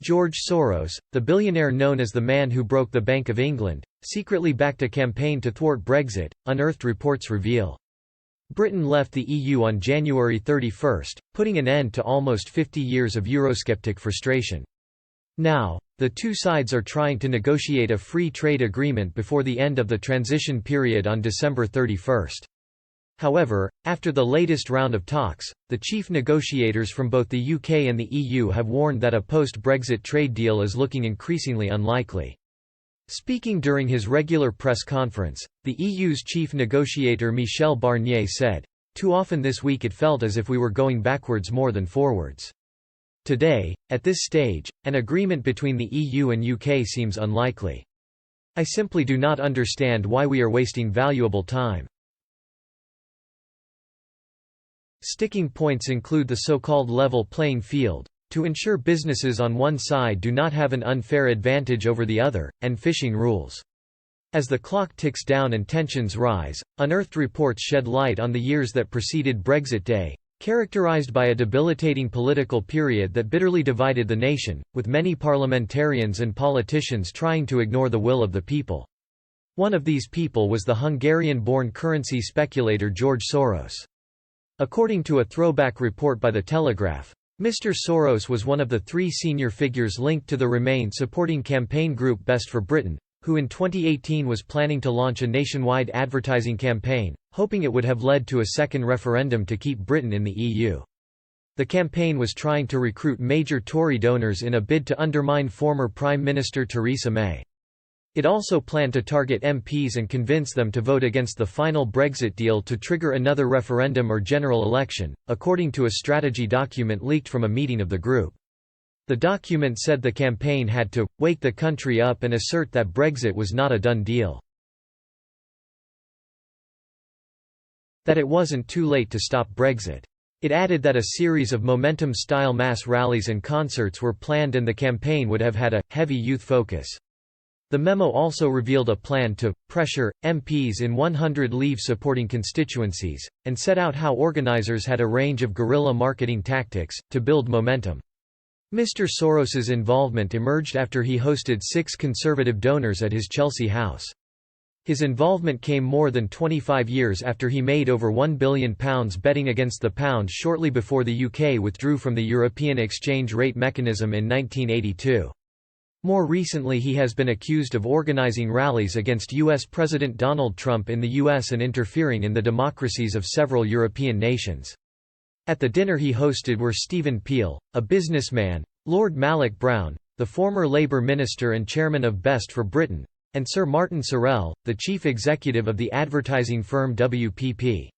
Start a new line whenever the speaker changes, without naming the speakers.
George Soros, the billionaire known as the man who broke the Bank of England, secretly backed a campaign to thwart Brexit, unearthed reports reveal. Britain left the EU on January 31, putting an end to almost 50 years of Eurosceptic frustration. Now, the two sides are trying to negotiate a free trade agreement before the end of the transition period on December 31. However, after the latest round of talks, the chief negotiators from both the UK and the EU have warned that a post-Brexit trade deal is looking increasingly unlikely. Speaking during his regular press conference, the EU's chief negotiator Michel Barnier said, "Too often this week it felt as if we were going backwards more than forwards. Today, at this stage, an agreement between the EU and UK seems unlikely. I simply do not understand why we are wasting valuable time." Sticking points include the so-called level playing field, to ensure businesses on one side do not have an unfair advantage over the other, and fishing rules. As the clock ticks down and tensions rise, unearthed reports shed light on the years that preceded Brexit Day, characterised by a debilitating political period that bitterly divided the nation, with many parliamentarians and politicians trying to ignore the will of the people. One of these people was the Hungarian-born currency speculator George Soros. According to a throwback report by The Telegraph, Mr. Soros was one of the three senior figures linked to the Remain-supporting campaign group Best for Britain, who in 2018 was planning to launch a nationwide advertising campaign, hoping it would have led to a second referendum to keep Britain in the EU. The campaign was trying to recruit major Tory donors in a bid to undermine former Prime Minister Theresa May. It also planned to target MPs and convince them to vote against the final Brexit deal to trigger another referendum or general election, according to a strategy document leaked from a meeting of the group. The document said the campaign had to wake the country up and assert that Brexit was not a done deal. That it wasn't too late to stop Brexit. It added that a series of momentum-style mass rallies and concerts were planned and the campaign would have had a heavy youth focus. The memo also revealed a plan to pressure MPs in 100 Leave-supporting constituencies, and set out how organisers had a range of guerrilla marketing tactics to build momentum. Mr. Soros's involvement emerged after he hosted 6 Conservative donors at his Chelsea house. His involvement came more than 25 years after he made over £1 billion betting against the pound shortly before the UK withdrew from the European exchange rate mechanism in 1982. More recently he has been accused of organising rallies against US President Donald Trump in the US and interfering in the democracies of several European nations. At the dinner he hosted were Stephen Peel, a businessman, Lord Malloch Brown, the former Labour minister and chairman of Best for Britain, and Sir Martin Sorrell, the chief executive of the advertising firm WPP.